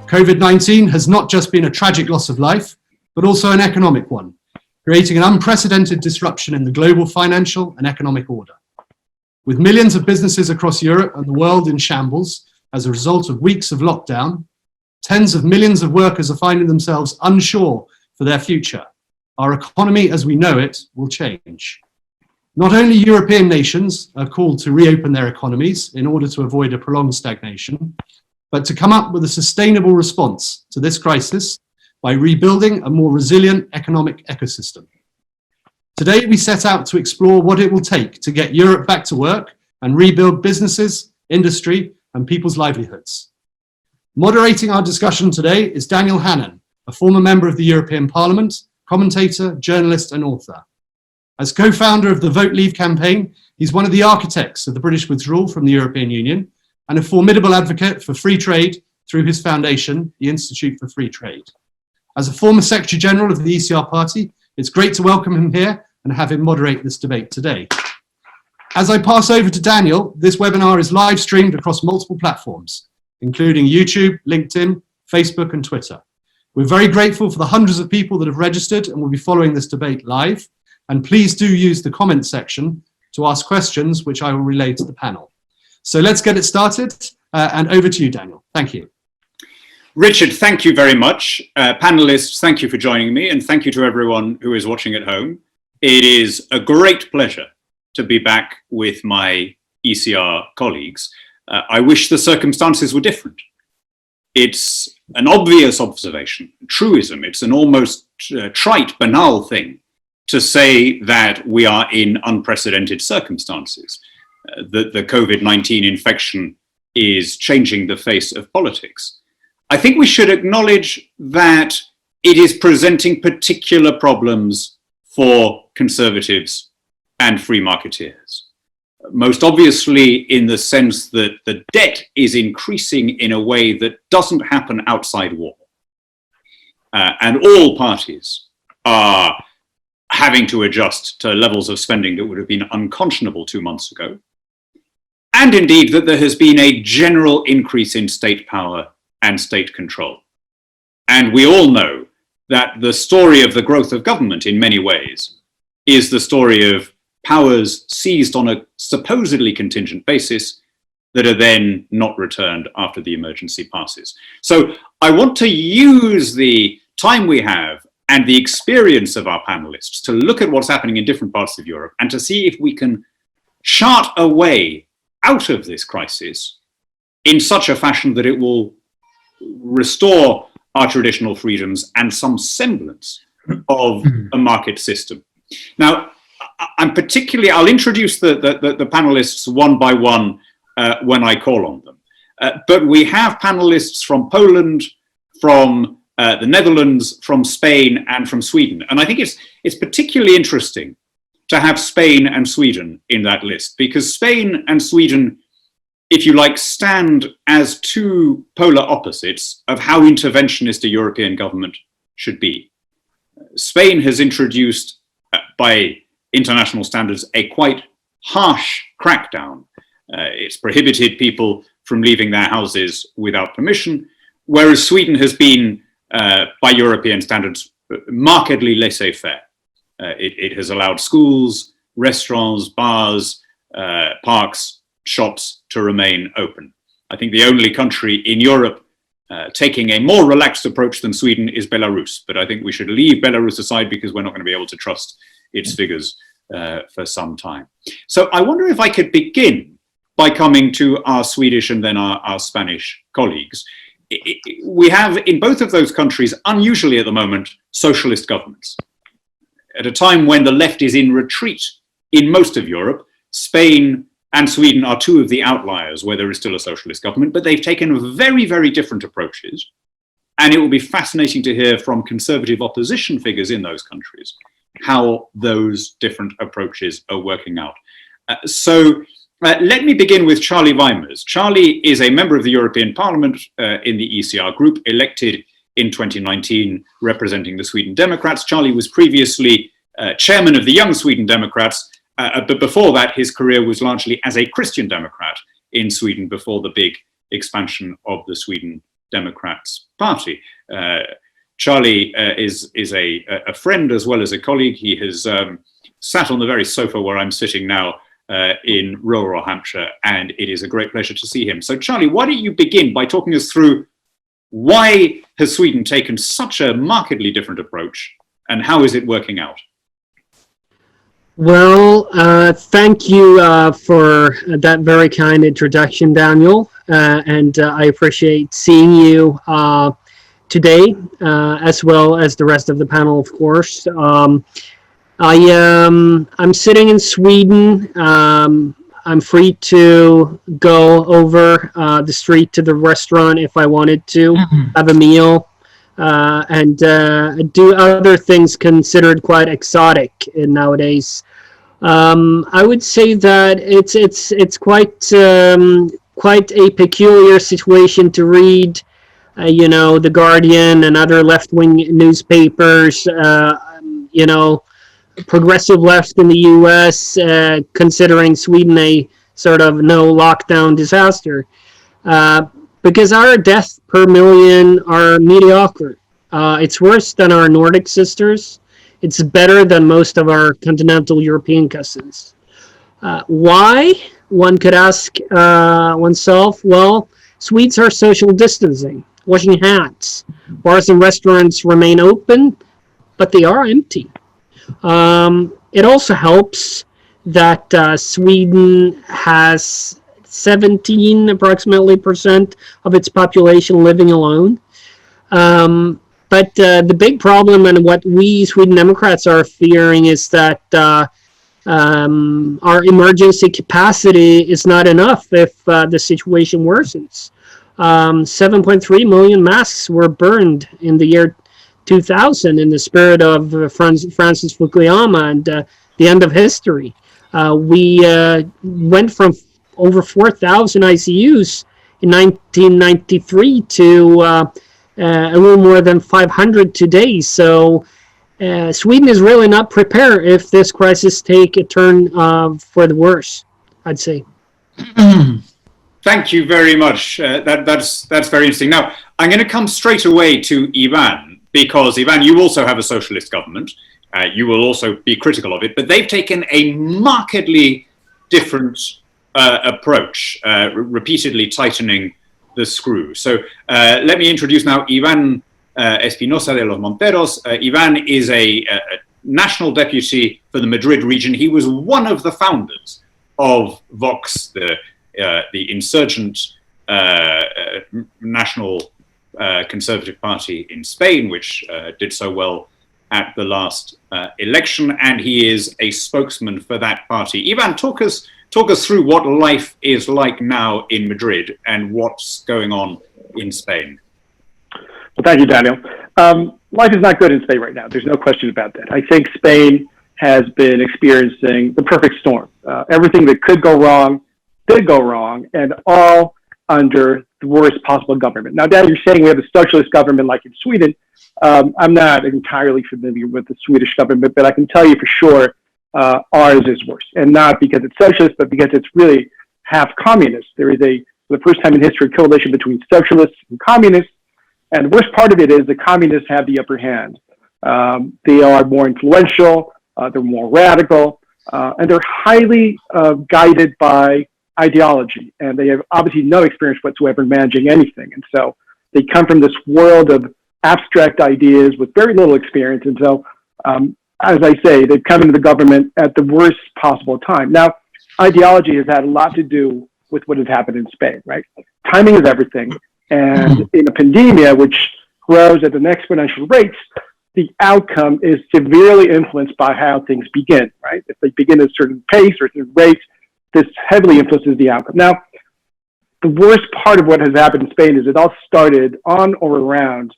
COVID-19 has not just been a tragic loss of life, but also an economic one, creating an unprecedented disruption in the global financial and economic order. With millions of businesses across Europe and the world in shambles as a result of weeks of lockdown, tens of millions of workers are finding themselves unsure for their future. Our economy as we know it will change. Not only European nations are called to reopen their economies in order to avoid a prolonged stagnation, but to come up with a sustainable response to this crisis by rebuilding a more resilient economic ecosystem. Today, we set out to explore what it will take to get Europe back to work and rebuild businesses, industry, and people's livelihoods. Moderating our discussion today is Daniel Hannan, a former member of the European Parliament, commentator, journalist, and author. As co-founder of the Vote Leave campaign, he's one of the architects of the British withdrawal from the European Union and a formidable advocate for free trade through his foundation, the Institute for Free Trade. As a former Secretary General of the ECR party, it's great to welcome him here and have him moderate this debate today. As I pass over to Daniel, this webinar is live streamed across multiple platforms, including YouTube, LinkedIn, Facebook, and Twitter. We're very grateful for the hundreds of people that have registered and will be following this debate live. And please do use the comment section to ask questions, which I will relay to the panel. So let's get it started, and over to you, Daniel. Thank you. Richard, thank you very much. Panelists, thank you for joining me, and thank you to everyone who is watching at home. It is a great pleasure to be back with my ECR colleagues. I wish the circumstances were different. It's an obvious observation, truism. It's an almost trite, banal thing to say that we are in unprecedented circumstances, that the COVID-19 infection is changing the face of politics. I think we should acknowledge that it is presenting particular problems for conservatives and free marketeers. Most obviously in the sense that the debt is increasing in a way that doesn't happen outside war. And all parties are having to adjust to levels of spending that would have been unconscionable 2 months ago. And indeed that there has been a general increase in state power and state control. And we all know that the story of the growth of government in many ways is the story of powers seized on a supposedly contingent basis that are then not returned after the emergency passes. So I want to use the time we have and the experience of our panelists to look at what's happening in different parts of Europe and to see if we can chart a way out of this crisis in such a fashion that it will restore our traditional freedoms and some semblance of a market system. Now, I'll introduce the panelists one by one when I call on them. But we have panelists from Poland, from the Netherlands, from Spain, and from Sweden. And I think it's particularly interesting to have Spain and Sweden in that list, because Spain and Sweden, if you like, stand as two polar opposites of how interventionist a European government should be. Spain has introduced, by international standards, a quite harsh crackdown. It's prohibited people from leaving their houses without permission, whereas Sweden has been, by European standards, markedly laissez-faire. It has allowed schools, restaurants, bars, parks, shops to remain open. I think the only country in Europe taking a more relaxed approach than Sweden is Belarus, but I think we should leave Belarus aside because we're not going to be able to trust its figures for some time. So I wonder if I could begin by coming to our Swedish and then our Spanish colleagues. We have in both of those countries, unusually at the moment, socialist governments. At a time when the left is in retreat in most of Europe, Spain and Sweden are two of the outliers where there is still a socialist government, but they've taken very, very different approaches. And it will be fascinating to hear from conservative opposition figures in those countries how those different approaches are working out. Let me begin with Charlie Weimers. Charlie is a member of the European Parliament in the ECR group, elected in 2019, representing the Sweden Democrats. Charlie was previously chairman of the Young Sweden Democrats, but before that, his career was largely as a Christian Democrat in Sweden before the big expansion of the Sweden Democrats Party. Charlie is a friend as well as a colleague. He has sat on the very sofa where I'm sitting now in rural Hampshire, and it is a great pleasure to see him. So Charlie, why don't you begin by talking us through why has Sweden taken such a markedly different approach, and how is it working out? Well, thank you for that very kind introduction, Daniel, and I appreciate seeing you today, as well as the rest of the panel, of course. I'm sitting in Sweden. I'm free to go over the street to the restaurant if I wanted to, have a meal, and do other things considered quite exotic nowadays. I would say that it's quite a peculiar situation to read, The Guardian and other left-wing newspapers, progressive left in the U.S. Considering Sweden a sort of no lockdown disaster, because our deaths per million are mediocre. It's worse than our Nordic sisters. It's better than most of our continental European cousins. Why? One could ask oneself. Well, Swedes are social distancing, washing hands. Bars and restaurants remain open, but they are empty. It also helps that Sweden has 17 approximately % of its population living alone. But the big problem, and what we Sweden Democrats are fearing, is that our emergency capacity is not enough if the situation worsens. 7.3 million masks were burned in the year 2000 in the spirit of Francis Fukuyama and the end of history. We went from over 4,000 ICUs in 1993 to a little more than 500 today. So Sweden is really not prepared if this crisis take a turn for the worse, I'd say. Thank you very much. That's very interesting. Now, I'm going to come straight away to Ivan, because Ivan, you also have a socialist government. You will also be critical of it, but they've taken a markedly different approach, repeatedly tightening the screw. So let me introduce now Ivan Espinosa de los Monteros. Ivan is a national deputy for the Madrid region. He was one of the founders of Vox, the insurgent national conservative party in Spain, which did so well at the last election, and he is a spokesman for that party. Ivan, talk us through what life is like now in Madrid and what's going on in Spain. Well, thank you, Daniel. Life is not good in Spain right now. There's no question about that. I think Spain has been experiencing the perfect storm. Everything that could go wrong did go wrong, and all under the worst possible government. Now, Dad, you're saying we have a socialist government like in Sweden. I'm not entirely familiar with the Swedish government, but I can tell you for sure ours is worse. And not because it's socialist, but because it's really half communist. There is for the first time in history, a coalition between socialists and communists. And the worst part of it is the communists have the upper hand. They are more influential, they're more radical, and they're highly guided by ideology. And they have obviously no experience whatsoever in managing anything. And so they come from this world of abstract ideas with very little experience. And so, as I say, they've come into the government at the worst possible time. Now, ideology has had a lot to do with what has happened in Spain, right? Timing is everything. And in a pandemia, which grows at an exponential rate, the outcome is severely influenced by how things begin, right? If they begin at a certain pace or a certain rate, this heavily influences the outcome. Now, the worst part of what has happened in Spain is it all started on or around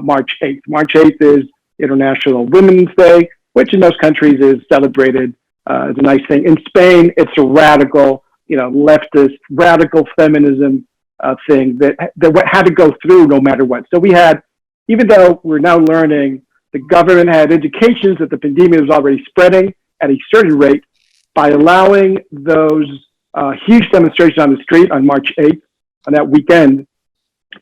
March 8th. March 8th is International Women's Day, which in most countries is celebrated as a nice thing. In Spain, it's a radical, leftist, radical feminism thing that had to go through no matter what. So we had, even though we're now learning, the government had indications that the pandemic was already spreading at a certain rate by allowing those huge demonstrations on the street on March 8th, on that weekend.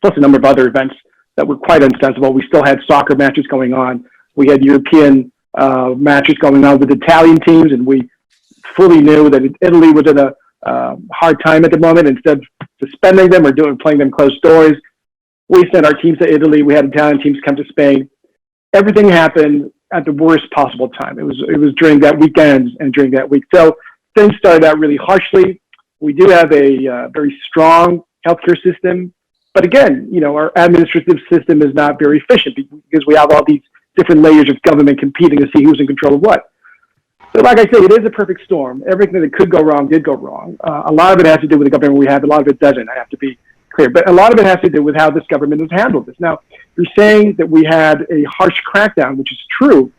plus a number of other events that were quite unsensible. We still had soccer matches going on. We had European matches going on with Italian teams, and we fully knew that Italy was in a hard time at the moment. Instead of suspending them or playing them closed doors, we sent our teams to Italy. We had Italian teams come to Spain. Everything happened at the worst possible time. It was during that weekend and during that week. So things started out really harshly. We do have a very strong healthcare system, but again, our administrative system is not very efficient because we have all these different layers of government competing to see who's in control of what. So like I say, it is a perfect storm. Everything that could go wrong did go wrong. A lot of it has to do with the government we have. A lot of it doesn't. I have to be clear. But a lot of it has to do with how this government has handled this. Now, you're saying that we had a harsh crackdown, which is true,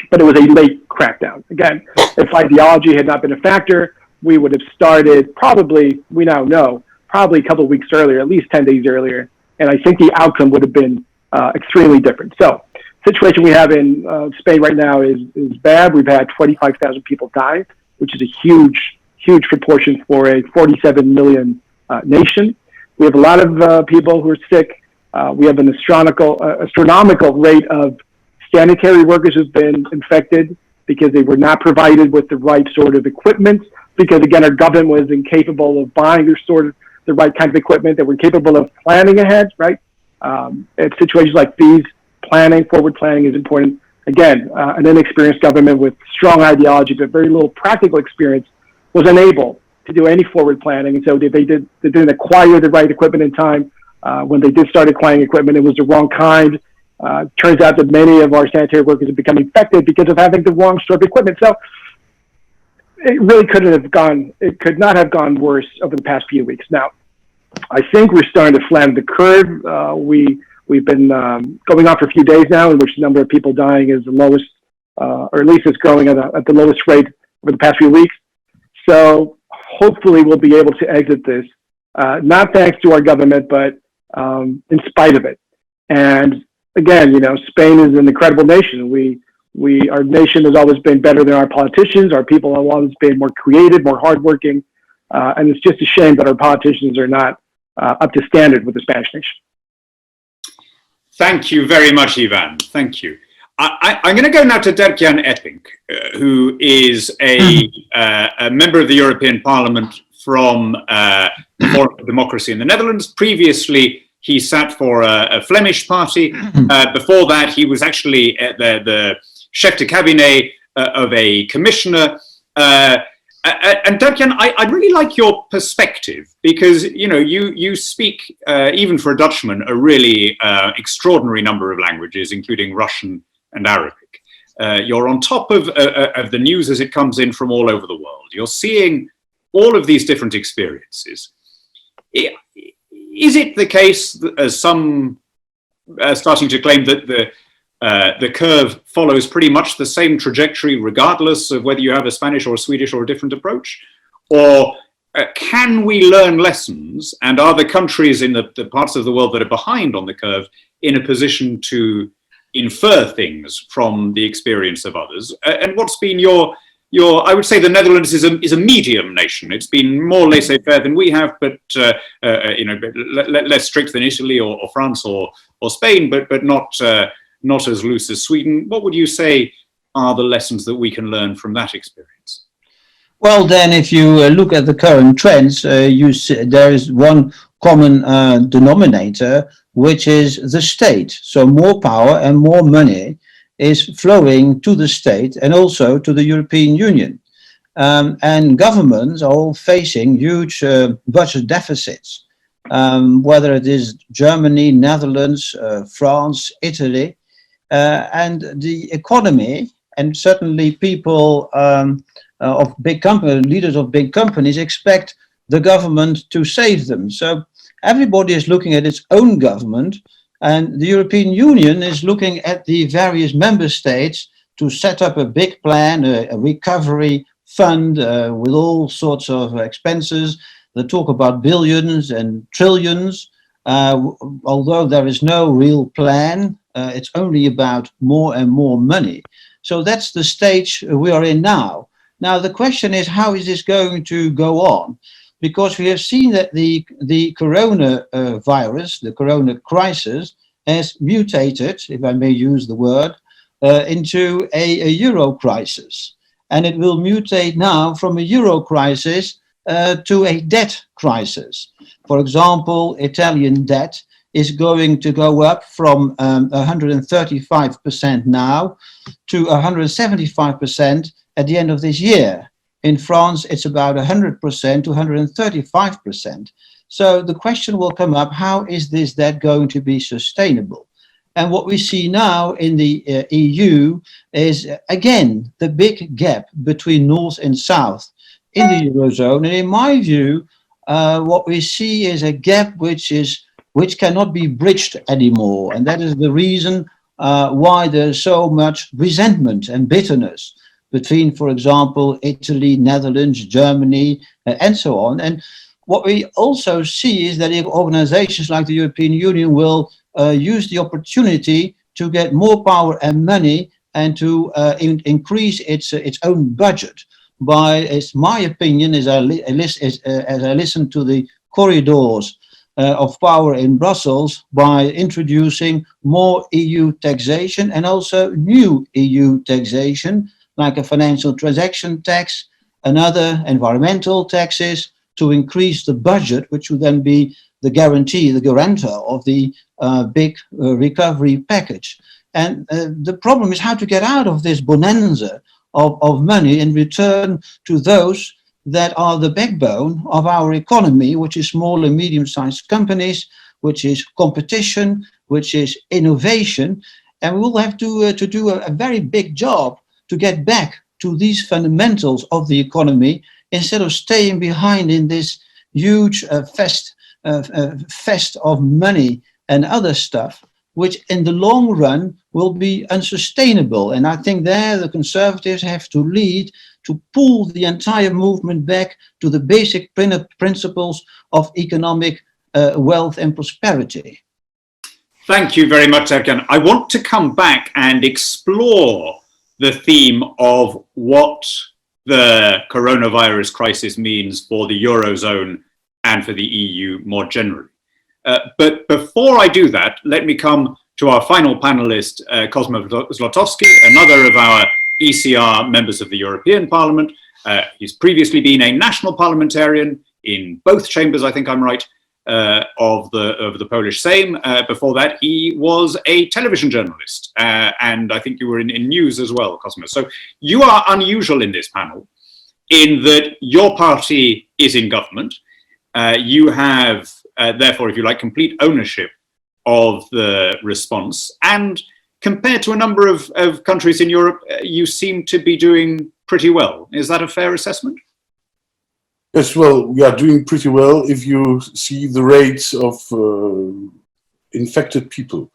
but it was a late crackdown. Again, if ideology had not been a factor, we would have started probably, we now know, probably a couple of weeks earlier, at least 10 days earlier. And I think the outcome would have been extremely different. So the situation we have in Spain right now is bad. We've had 25,000 people die, which is a huge, huge proportion for a 47 million nation. We have a lot of people who are sick. We have an astronomical rate of sanitary workers who've been infected because they were not provided with the right sort of equipment, because again, our government was incapable of buying the right kind of equipment, that were capable of planning ahead, right? In situations like these, forward planning is important. Again, an inexperienced government with strong ideology but very little practical experience was unable to do any forward planning, and so they didn't acquire the right equipment in time. When they did start acquiring equipment, it was the wrong kind. Turns out that many of our sanitary workers have become infected because of having the wrong sort of equipment. So it really could not have gone worse over the past few weeks. Now, I think we're starting to flatten the curve. We've been going on for a few days now, in which the number of people dying is the lowest, or at least it's growing at the lowest rate over the past few weeks. So hopefully we'll be able to exit this, not thanks to our government, but in spite of it. And again, Spain is an incredible nation. Our nation has always been better than our politicians. Our people have always been more creative, more hardworking. And it's just a shame that our politicians are not up to standard with the Spanish nation. Thank you very much, Ivan. Thank you. I'm going to go now to Dirk-Jan Epping, who is a member of the European Parliament from Forum for Democracy in the Netherlands. Previously, he sat for a Flemish party. Before that, he was actually the chef de cabinet of a commissioner. And Dirk-Jan, I'd really like your perspective, because you speak, even for a Dutchman, a really extraordinary number of languages, including Russian and Arabic. You're on top of the news as it comes in from all over the world. You're seeing all of these different experiences. Is it the case, as some are starting to claim, that the curve follows pretty much the same trajectory regardless of whether you have a Spanish or a Swedish or a different approach? Or can we learn lessons, and are the countries in the parts of the world that are behind on the curve in a position to infer things from the experience of others? And what's been your I would say the Netherlands is a medium nation. It's been more laissez-faire than we have, but less strict than Italy or France or Spain, but not as loose as Sweden. What would you say are the lessons that we can learn from that experience? Well, then, if you look at the current trends, you see there is one common denominator, which is the state. So more power and more money is flowing to the state and also to the European Union. And governments are all facing huge budget deficits, whether it is Germany, Netherlands, France, Italy, and the economy, and certainly people of big companies, leaders of big companies, expect the government to save them. So everybody is looking at its own government, and the European Union is looking at the various member states to set up a big plan, a recovery fund with all sorts of expenses. They talk about billions and trillions, although there is no real plan. It's only about more and more money. So that's the stage we are in now. Now, the question is, how is this going to go on? because we have seen that the coronavirus, the corona crisis, has mutated, if I may use the word, into a euro crisis. And it will mutate now from a euro crisis to a debt crisis. For example, Italian debt is going to go up from 135% now to 175% at the end of this year. In France, it's about 100% to 135%. So the question will come up, how is this debt going to be sustainable? And what we see now in the EU is, again, the big gap between North and South in the Eurozone. And in my view, what we see is a gap which cannot be bridged anymore. And that is the reason why there's so much resentment and bitterness between, for example, Italy, Netherlands, Germany, and so on. And what we also see is that organizations like the European Union will use the opportunity to get more power and money and to increase its own budget by, it's my opinion, as I listen to the corridors of power in Brussels, by introducing more EU taxation and also new EU taxation, like a financial transaction tax and other environmental taxes, to increase the budget, which would then be the guarantee, the guarantor of the big recovery package. And the problem is how to get out of this bonanza of money and return to those that are the backbone of our economy, which is small and medium-sized companies, which is competition, which is innovation. And we will have to do a very big job to get back to these fundamentals of the economy, instead of staying behind in this huge fest of money and other stuff, which in the long run will be unsustainable. And I think there the Conservatives have to lead to pull the entire movement back to the basic principles of economic wealth and prosperity. Thank you very much, Erkan. I want to come back and explore the theme of what the coronavirus crisis means for the Eurozone and for the EU more generally. But before I do that, let me come to our final panelist, Cosmo Zlotowski, another of our ECR members of the European Parliament. He's previously been a national parliamentarian in both chambers, I think I'm right, of the Polish Sejm. Before that, he was a television journalist, and I think you were in news as well, Cosmo. So you are unusual in this panel in that your party is in government. You have, therefore, if you like, complete ownership of the response. And compared to a number of countries in Europe, you seem to be doing pretty well. Is that a fair assessment? Yes, well, we are doing pretty well if you see the rates of infected people.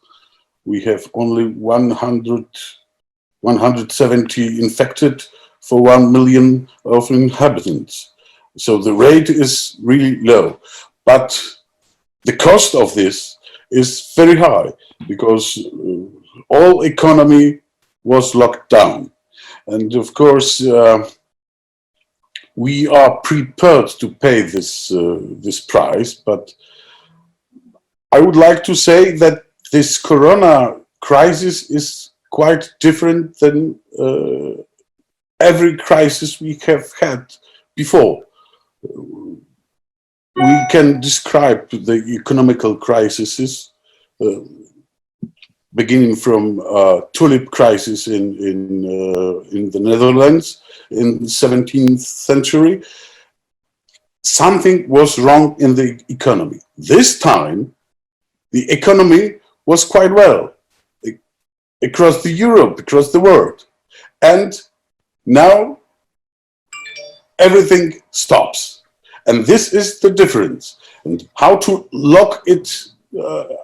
We have only 170 infected for 1 million of inhabitants. So the rate is really low. But the cost of this is very high because all economy was locked down. And of course, we are prepared to pay this price, but I would like to say that this corona crisis is quite different than every crisis we have had before. We can describe the economical crises, beginning from tulip crisis in the Netherlands in the 17th century. Something was wrong in the economy. This time, the economy was quite well across Europe, across the world. And now everything stops. And this is the difference. And how to lock it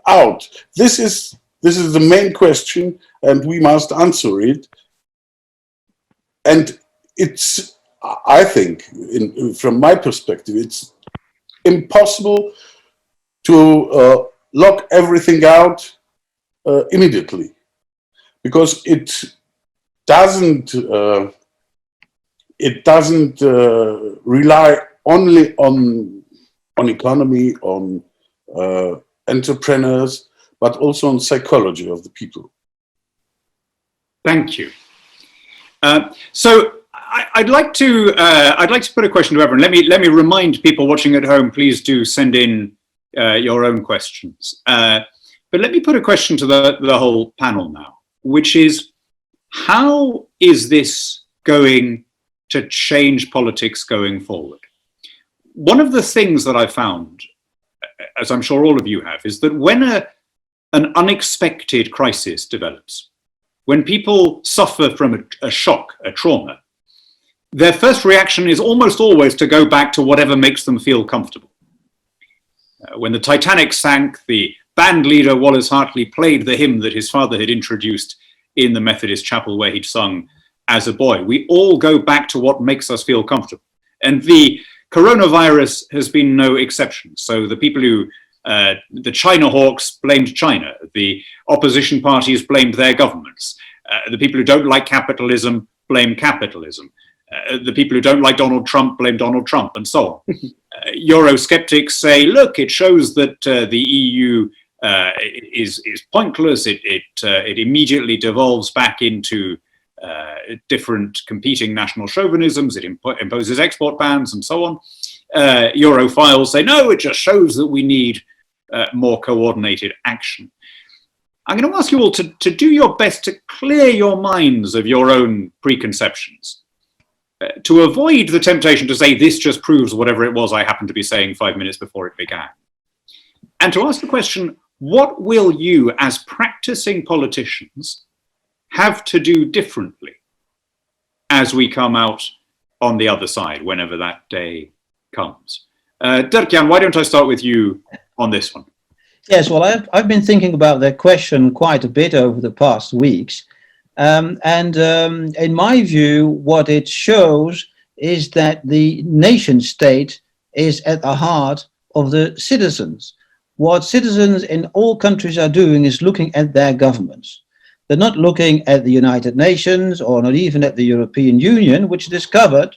out? This is the main question, and we must answer it. And it's, I think, from my perspective, it's impossible to lock everything out immediately, because it doesn't rely only on economy, on entrepreneurs, but also on psychology of the people. Thank you. So I'd like to put a question to everyone. Let me remind people watching at home. Please do send in your own questions. But let me put a question to the whole panel now, which is, how is this going to change politics going forward? One of the things that I found, as I'm sure all of you have, is that when an unexpected crisis develops, when people suffer from a shock, a trauma, their first reaction is almost always to go back to whatever makes them feel comfortable. When the Titanic sank, the band leader Wallace Hartley played the hymn that his father had introduced in the Methodist chapel where he'd sung as a boy. We all go back to what makes us feel comfortable. And the coronavirus has been no exception. So the people who, the China hawks blamed China, the opposition parties blamed their governments, the people who don't like capitalism blame capitalism, the people who don't like Donald Trump blame Donald Trump, and so on. Eurosceptics say, look, it shows that the EU is pointless. It immediately devolves back into different competing national chauvinisms. It imposes export bans and so on. Europhiles say, no, it just shows that we need more coordinated action. I'm going to ask you all to do your best to clear your minds of your own preconceptions, to avoid the temptation to say, this just proves whatever it was I happened to be saying 5 minutes before it began. And to ask the question, what will you, as practicing politicians, have to do differently as we come out on the other side, whenever that day comes? Dirk-Jan, why don't I start with you on this one? Yes, well, I've been thinking about that question quite a bit over the past weeks. In my view, what it shows is that the nation state is at the heart of the citizens. What citizens in all countries are doing is looking at their governments. They're not looking at the United Nations or not even at the European Union, which discovered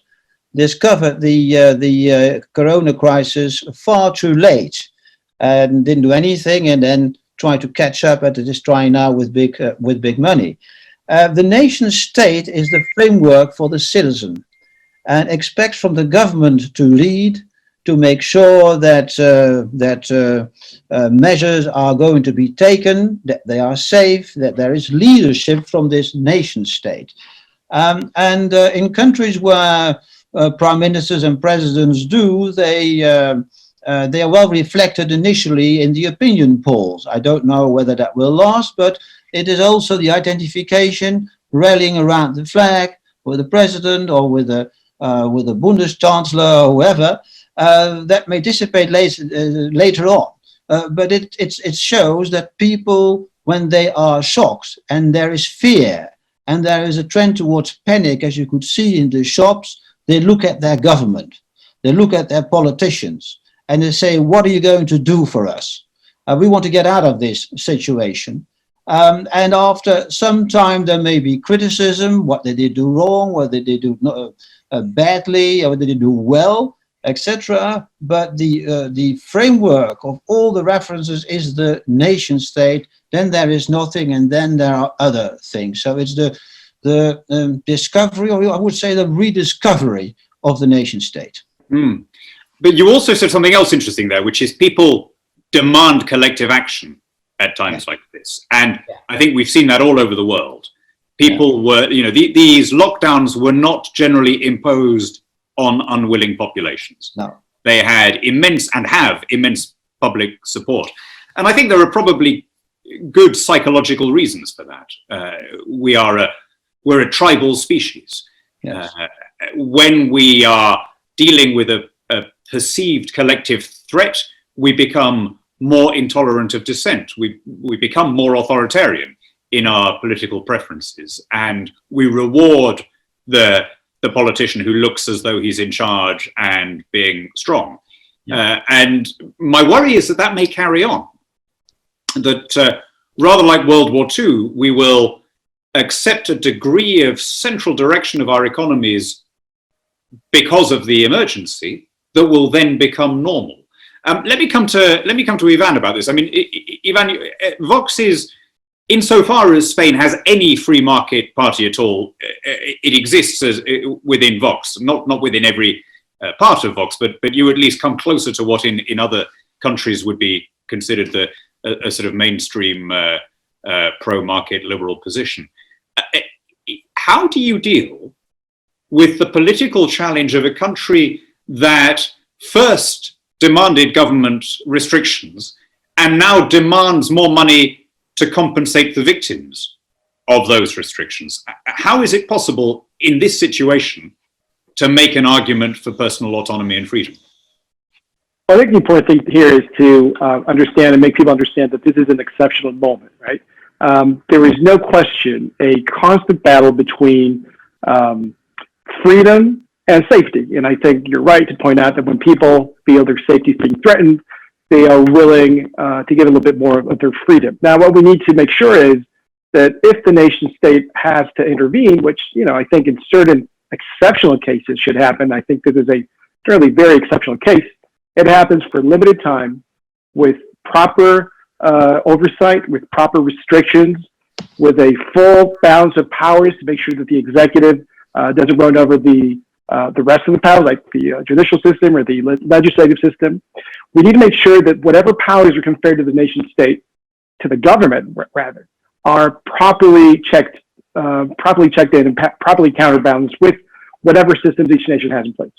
the corona crisis far too late and didn't do anything, and then try to catch up at it is trying now with big money. The nation state is the framework for the citizen and expects from the government to lead, to make sure that measures are going to be taken, that they are safe, that there is leadership from this nation state. In countries where prime ministers and presidents do, they are well reflected initially in the opinion polls. I don't know whether that will last, but it is also the identification, rallying around the flag with the president or with the Bundeschancellor or whoever, that may dissipate later on. But it shows that people, when they are shocked and there is fear and there is a trend towards panic, as you could see in the shops, they look at their government, they look at their politicians, and they say, what are you going to do for us? We want to get out of this situation. And after some time, there may be criticism, what did they do wrong, what did they do badly, or what did they do well, etc. But the framework of all the references is the nation state. Then there is nothing, and then there are other things. So it's the discovery, or I would say the rediscovery of the nation state. Mm. But you also said something else interesting there, which is people demand collective action at times like this. And I think we've seen that all over the world. People were, these lockdowns were not generally imposed on unwilling populations. No. They had immense and have immense public support. And I think there are probably good psychological reasons for that. We're a tribal species. Yes. When we are dealing with a perceived collective threat, we become more intolerant of dissent. We become more authoritarian in our political preferences, and we reward the politician who looks as though he's in charge and being strong. Yeah. And my worry is that may carry on. That rather like World War II, we will accept a degree of central direction of our economies because of the emergency, that will then become normal. Let me come to Ivan about this. I mean, Ivan, Vox is, insofar as Spain has any free market party at all, it exists as within Vox, not within every part of Vox, but you at least come closer to what in other countries would be considered a sort of mainstream pro-market liberal position. How do you deal with the political challenge of a country that first demanded government restrictions and now demands more money to compensate the victims of those restrictions? How is it possible in this situation to make an argument for personal autonomy and freedom? I think the important thing here is to understand and make people understand that this is an exceptional moment, right? There is no question a constant battle between freedom and safety. And I think you're right to point out that when people feel their safety is being threatened, they are willing to give a little bit more of their freedom. Now, what we need to make sure is that if the nation state has to intervene, which, I think in certain exceptional cases should happen, I think this is a certainly very exceptional case, it happens for limited time with proper oversight, with proper restrictions, with a full balance of powers to make sure that the executive doesn't run over the rest of the powers, like the judicial system or the legislative system. We need to make sure that whatever powers are conferred to the nation state, to the government rather, are properly checked in and properly counterbalanced with whatever systems each nation has in place.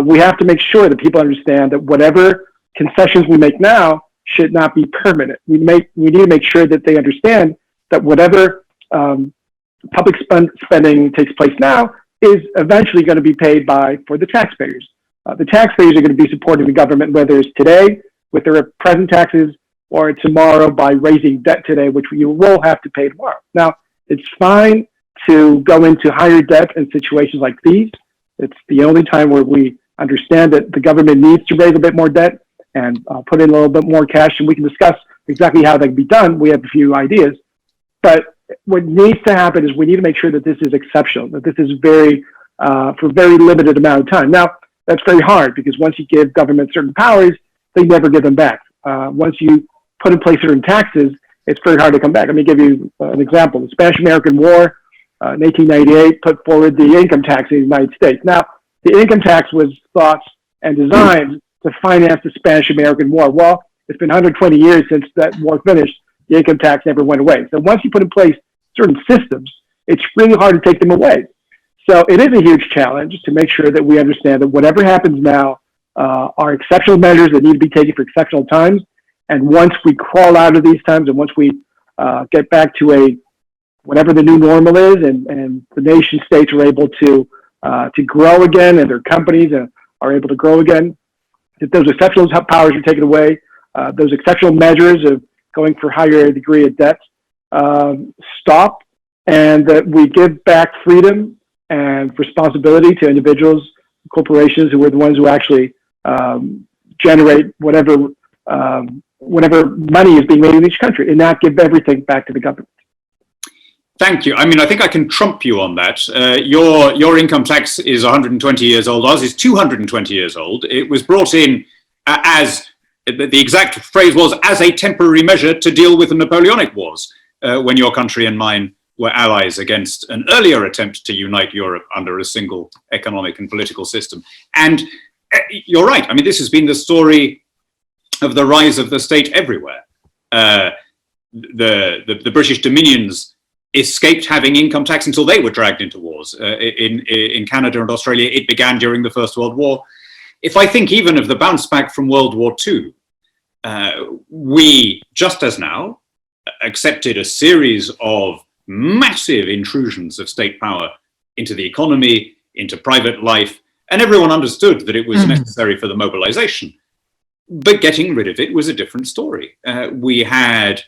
We have to make sure that people understand that whatever concessions we make now should not be permanent. We need to make sure that they understand that whatever public spending takes place now is eventually going to be paid for the taxpayers. The taxpayers are going to be supporting the government, whether it's today with their present taxes or tomorrow by raising debt today, which you will have to pay tomorrow. Now, it's fine to go into higher debt in situations like these. It's the only time where we understand that the government needs to raise a bit more debt and put in a little bit more cash, and we can discuss exactly how that can be done. We have a few ideas. But what needs to happen is we need to make sure that this is exceptional, that this is for a very limited amount of time. Now, that's very hard because once you give government certain powers, they never give them back. Once you put in place certain taxes, it's very hard to come back. Let me give you an example. The Spanish-American War in 1898 put forward the income tax in the United States. Now, the income tax was thought and designed to finance the Spanish-American War. Well, it's been 120 years since that war finished. The income tax never went away. So once you put in place certain systems, it's really hard to take them away. So it is a huge challenge to make sure that we understand that whatever happens now are exceptional measures that need to be taken for exceptional times. And once we crawl out of these times and once we get back to whatever the new normal is and the nation states are able to grow again and their companies are able to grow again, that those exceptional powers are taken away, those exceptional measures of going for higher degree of debt stop, and that we give back freedom and responsibility to individuals, corporations who are the ones who actually generate whatever money is being made in each country, and not give everything back to the government. Thank you. I mean, I think I can trump you on that. Your income tax is 120 years old. Ours is 220 years old. It was brought in as, the exact phrase was, as a temporary measure to deal with the Napoleonic Wars, when your country and mine were allies against an earlier attempt to unite Europe under a single economic and political system. And you're right. I mean, this has been the story of the rise of the state everywhere. The British dominions escaped having income tax until they were dragged into wars. In Canada and Australia, it began during the First World War. If I think even of the bounce back from World War II, we, just as now, accepted a series of massive intrusions of state power into the economy, into private life, and everyone understood that it was necessary for the mobilization. But getting rid of it was a different story. We had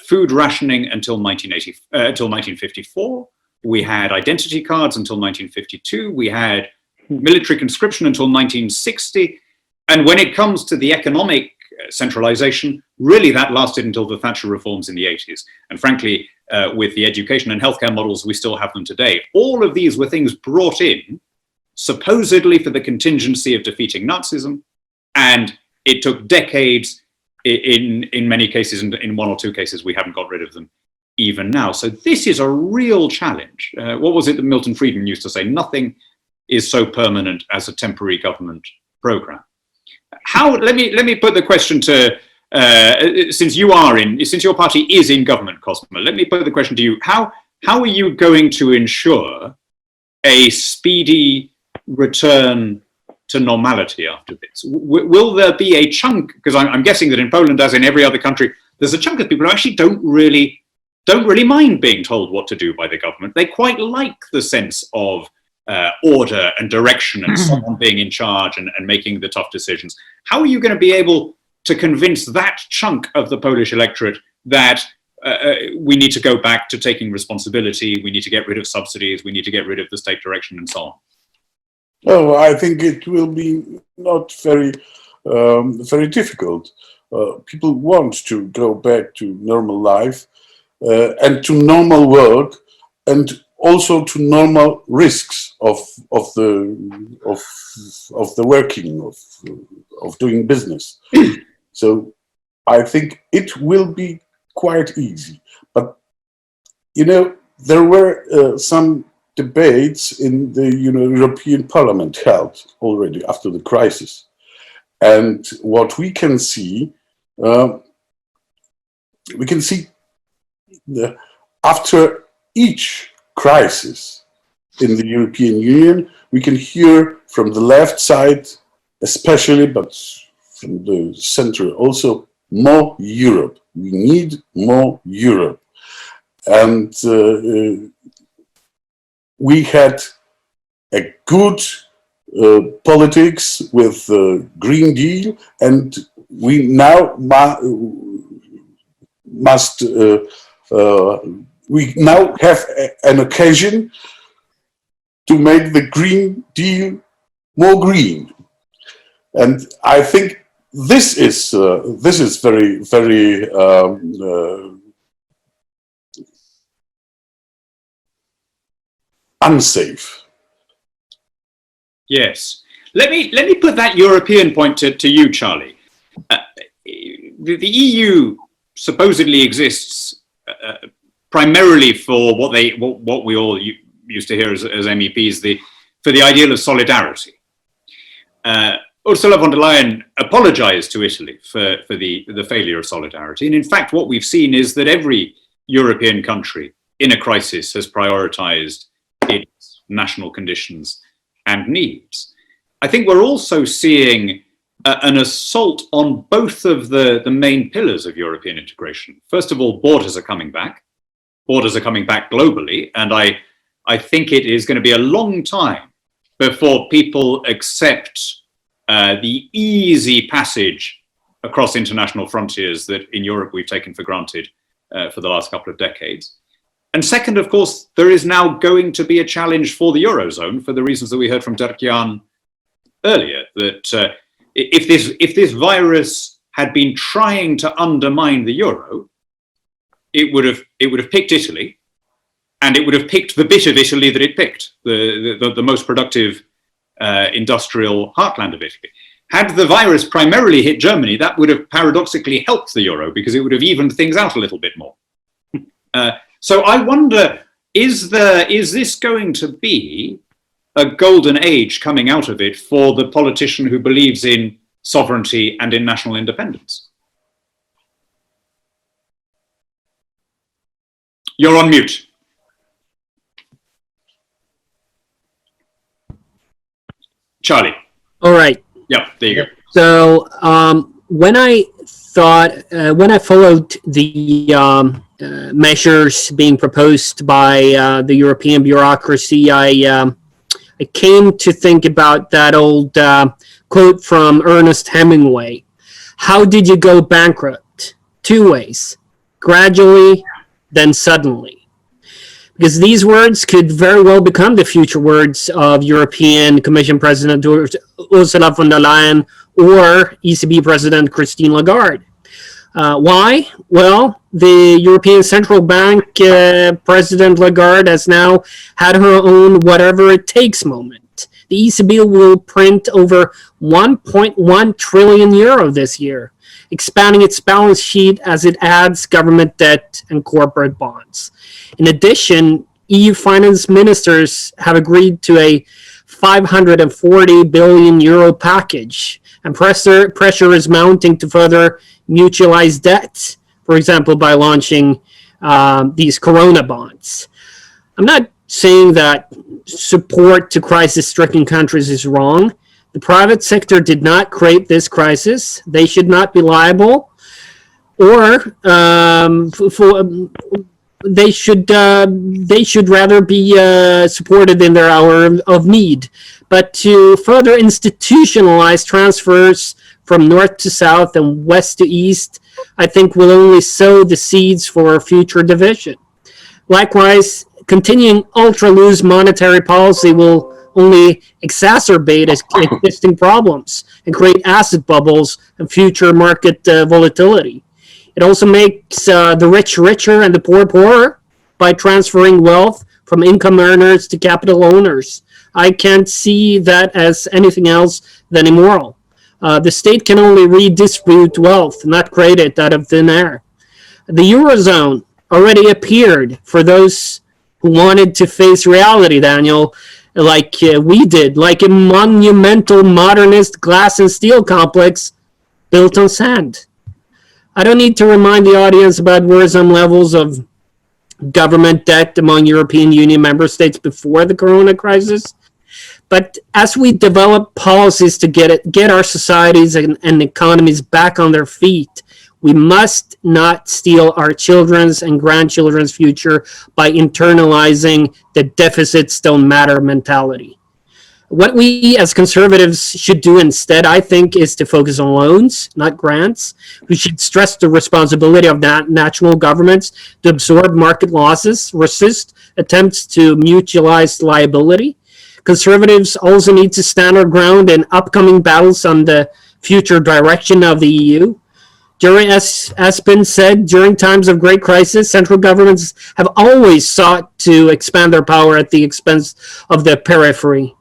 food rationing until 1954. We had identity cards until 1952. We had military conscription until 1960. And when it comes to the economic centralization, really that lasted until the Thatcher reforms in the 80s. And frankly, with the education and healthcare models, we still have them today. All of these were things brought in supposedly for the contingency of defeating Nazism, and it took decades. In many cases, in one or two cases, we haven't got rid of them even now. So this is a real challenge. What was it that Milton Friedman used to say? Nothing is so permanent as a temporary government program. Let me put the question to, since your party is in government, Cosmo, let me put the question to you. How are you going to ensure a speedy return to normality after this? Will there be a chunk, because I'm guessing that in Poland, as in every other country, there's a chunk of people who actually don't really mind being told what to do by the government. They quite like the sense of order and direction and someone being in charge and making the tough decisions. How are you going to be able to convince that chunk of the Polish electorate that we need to go back to taking responsibility, we need to get rid of subsidies, we need to get rid of the state direction and so on? Oh, I think it will be not very, very difficult. People want to go back to normal life and to normal work, and also to normal risks of the working of doing business. So I think it will be quite easy. But you know, there were some debates in the European Parliament held already after the crisis, and what we can see after each crisis in the European Union, we can hear from the left side especially, but from the center also, more Europe. We need more Europe. And we had a good politics with the Green Deal, and we now we now have an occasion to make the Green Deal more green. And I think this is very, very unsafe. Yes. Let me put that European point to you, Charlie. The EU supposedly exists primarily for what we all used to hear as MEPs, for the ideal of solidarity. Ursula von der Leyen apologized to Italy for the failure of solidarity. And in fact, what we've seen is that every European country in a crisis has prioritized its national conditions and needs. I think we're also seeing an assault on both of the main pillars of European integration. First of all, borders are coming back. Borders are coming back globally. And I think it is going to be a long time before people accept the easy passage across international frontiers that in Europe we've taken for granted for the last couple of decades. And second, of course, there is now going to be a challenge for the Eurozone for the reasons that we heard from Dirk-Jan earlier, that if this virus had been trying to undermine the euro, it would have picked Italy, and it would have picked the bit of Italy that it picked, the most productive industrial heartland of Italy. Had the virus primarily hit Germany, that would have paradoxically helped the euro because it would have evened things out a little bit more. So I wonder, is this going to be a golden age coming out of it for the politician who believes in sovereignty and in national independence? You're on mute. Charlie. All right. Yeah, there you go. So when I followed the measures being proposed by the European bureaucracy, I came to think about that old quote from Ernest Hemingway. How did you go bankrupt? Two ways: gradually, then suddenly. Because these words could very well become the future words of European Commission President Ursula von der Leyen or ECB President Christine Lagarde. Why? Well, the European Central Bank President Lagarde has now had her own whatever it takes moment. The ECB will print over 1.1 trillion euro this year, expanding its balance sheet as it adds government debt and corporate bonds. In addition, EU finance ministers have agreed to a 540 billion euro package, and pressure is mounting to further mutualize debt, for example, by launching these Corona bonds. I'm not saying that support to crisis-stricken countries is wrong. The private sector did not create this crisis. They should not be liable, or they should rather be supported in their hour of need. But to further institutionalize transfers from north to south and west to east, I think will only sow the seeds for future division. Likewise, continuing ultra-loose monetary policy will only exacerbate existing problems and create asset bubbles and future market volatility. It also makes the rich richer and the poor poorer by transferring wealth from income earners to capital owners. I can't see that as anything else than immoral. The state can only redistribute wealth, not create it out of thin air. The Eurozone already appeared for those who wanted to face reality, Daniel, like we did, like a monumental modernist glass and steel complex built on sand. I don't need to remind the audience about worrisome levels of government debt among European Union member states before the corona crisis. But as we develop policies to get our societies and economies back on their feet, we must not steal our children's and grandchildren's future by internalizing the deficits don't matter mentality. What we as conservatives should do instead, I think, is to focus on loans, not grants. We should stress the responsibility of national governments to absorb market losses, resist attempts to mutualize liability. Conservatives also need to stand our ground in upcoming battles on the future direction of the EU. As has been said, during times of great crisis, central governments have always sought to expand their power at the expense of the periphery.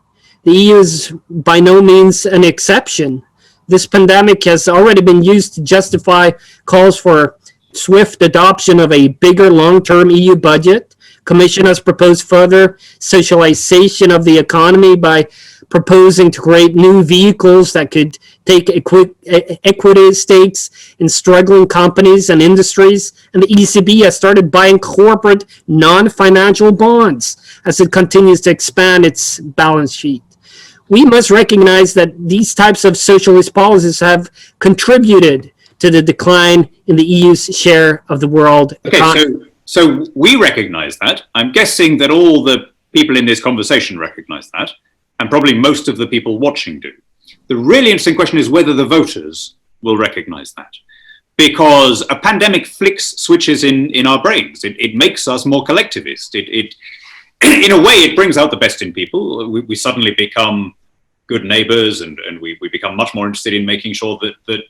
The EU is by no means an exception. This pandemic has already been used to justify calls for swift adoption of a bigger long-term EU budget. Commission has proposed further socialization of the economy by proposing to create new vehicles that could take equity stakes in struggling companies and industries. And the ECB has started buying corporate non-financial bonds as it continues to expand its balance sheet. We must recognize that these types of socialist policies have contributed to the decline in the EU's share of the world economy. So we recognize that. I'm guessing that all the people in this conversation recognize that, and probably most of the people watching do. The really interesting question is whether the voters will recognize that. Because a pandemic flicks switches in our brains. It makes us more collectivist. It in a way, it brings out the best in people. We suddenly become good neighbors, and we become much more interested in making sure that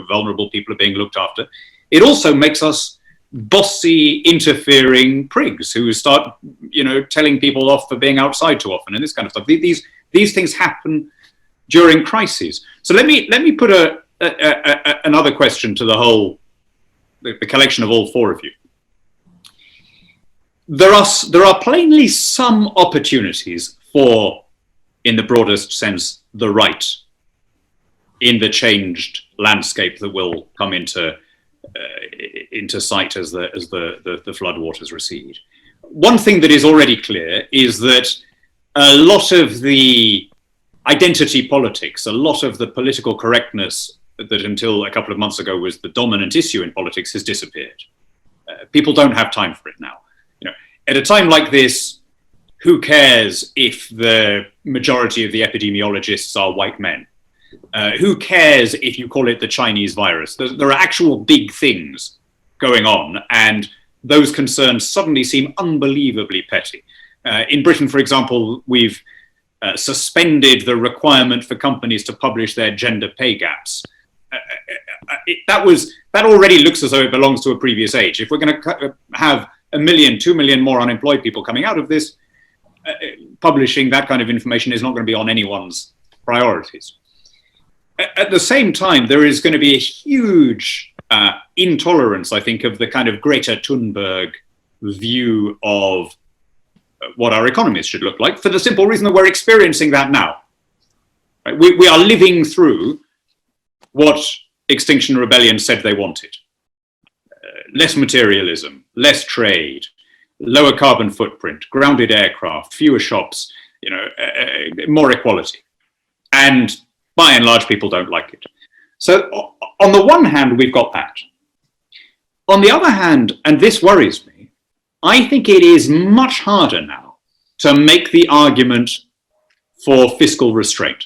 vulnerable people are being looked after. It also makes us bossy, interfering prigs who start, telling people off for being outside too often and this kind of stuff. These things happen during crises. So let me put another question to the collection of all four of you. There are plainly some opportunities for, in the broadest sense, the right in the changed landscape that will come into sight as the floodwaters recede. One thing that is already clear is that a lot of the identity politics, a lot of the political correctness that until a couple of months ago was the dominant issue in politics has disappeared. People don't have time for it now. At a time like this, who cares if the majority of the epidemiologists are white men? Who cares if you call it the Chinese virus? There are actual big things going on, and those concerns suddenly seem unbelievably petty. In Britain, for example, we've suspended the requirement for companies to publish their gender pay gaps. That already looks as though it belongs to a previous age. If we're going to have 1 million, 2 million more unemployed people coming out of this, publishing that kind of information is not going to be on anyone's priorities. At the same time, there is going to be a huge intolerance, I think, of the kind of Greta Thunberg view of what our economies should look like, for the simple reason that we're experiencing that now. Right? We are living through what Extinction Rebellion said they wanted. Less materialism, less trade, lower carbon footprint, grounded aircraft, fewer shops, more equality. And by and large, people don't like it. So on the one hand, we've got that. On the other hand, and this worries me, I think it is much harder now to make the argument for fiscal restraint.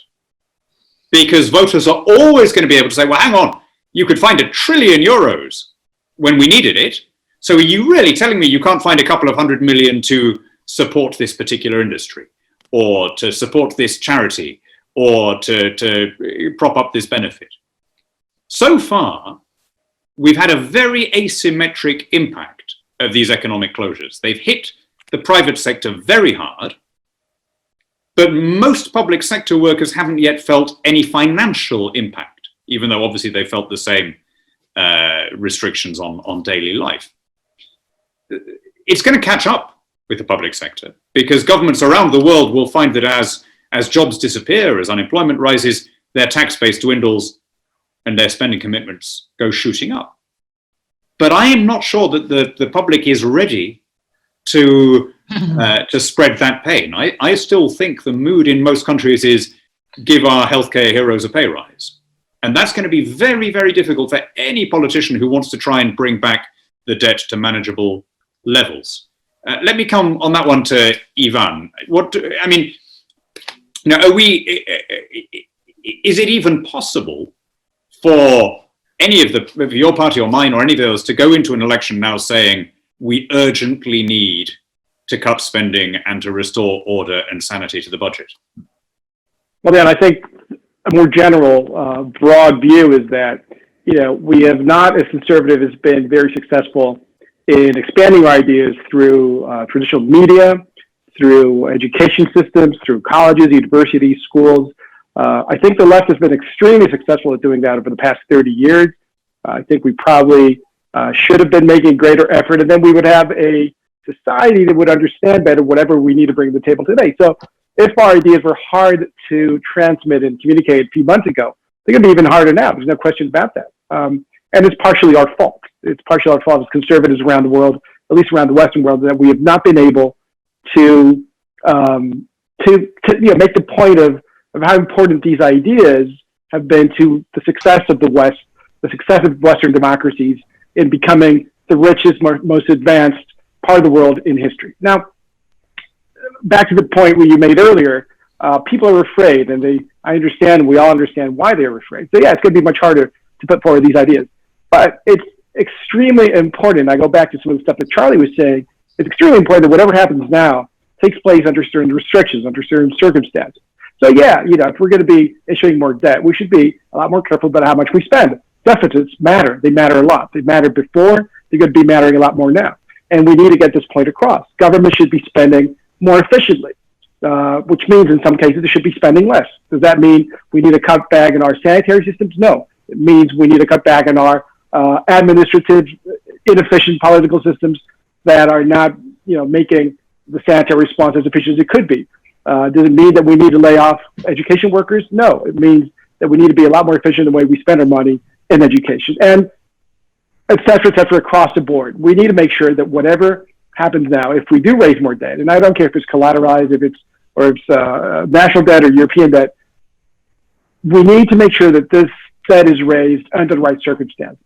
Because voters are always going to be able to say, well, hang on, you could find €1 trillion when we needed it. So are you really telling me you can't find a couple of 100 million to support this particular industry, or to support this charity, or to prop up this benefit? So far, we've had a very asymmetric impact of these economic closures. They've hit the private sector very hard, but most public sector workers haven't yet felt any financial impact, even though obviously they felt the same restrictions on daily life. It's going to catch up with the public sector, because governments around the world will find that as jobs disappear, as unemployment rises, their tax base dwindles and their spending commitments go shooting up. But I am not sure that the public is ready to spread that pain. I still think the mood in most countries is give our healthcare heroes a pay rise. And that's going to be very, very difficult for any politician who wants to try and bring back the debt to manageable levels. Let me come on that one to Ivan. Is it even possible for any of your party or mine or any of those to go into an election now saying we urgently need to cut spending and to restore order and sanity to the budget? Well, then I think a more general, broad view is that, we have not, as conservative, has been very successful in expanding our ideas through traditional media, through education systems, through colleges, universities, schools. I think the left has been extremely successful at doing that over the past 30 years. I think we probably should have been making greater effort, and then we would have a society that would understand better whatever we need to bring to the table today. So if our ideas were hard to transmit and communicate a few months ago, they're going to be even harder now. There's no question about that. And it's partially our fault. It's partially our fault as conservatives around the world, at least around the Western world, that we have not been able to make the point of how important these ideas have been to the success of the West, the success of Western democracies in becoming the richest, most advanced part of the world in history. Now, back to the point where you made earlier, people are afraid, and I understand, we all understand why they're afraid. So yeah, it's going to be much harder to put forward these ideas. But it's extremely important. I go back to some of the stuff that Charlie was saying. It's extremely important that whatever happens now takes place under certain restrictions, under certain circumstances. So yeah, if we're going to be issuing more debt, we should be a lot more careful about how much we spend. Deficits matter. They matter a lot. They mattered before. They're going to be mattering a lot more now. And we need to get this point across. Government should be spending more efficiently, which means in some cases they should be spending less. Does that mean we need to cut back in our sanitary systems? No. It means we need to cut back in our administrative, inefficient political systems that are not, making the sanitary response as efficient as it could be. Does it mean that we need to lay off education workers? No. It means that we need to be a lot more efficient in the way we spend our money in education, and et cetera, across the board. We need to make sure that whatever happens now, if we do raise more debt, and I don't care if it's collateralized, if it's national debt or European debt, we need to make sure that this debt is raised under the right circumstances.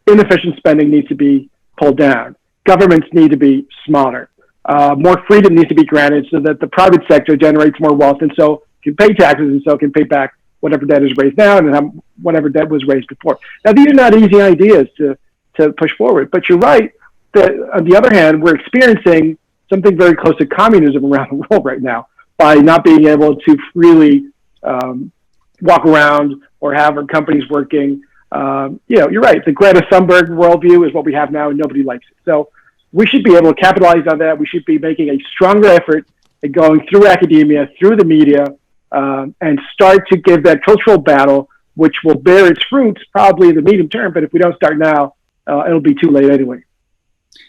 Inefficient spending needs to be pulled down. Governments need to be smaller. More freedom needs to be granted so that the private sector generates more wealth and so can pay taxes and so can pay back whatever debt is raised now and whatever debt was raised before. Now, these are not easy ideas to push forward, but you're right that, on the other hand, we're experiencing something very close to communism around the world right now by not being able to freely walk around or have our companies working. You're right. The Greta Thunberg worldview is what we have now, and nobody likes it. So we should be able to capitalize on that. We should be making a stronger effort going through academia, through the media, and start to give that cultural battle, which will bear its fruits probably in the medium term. But if we don't start now, it'll be too late anyway.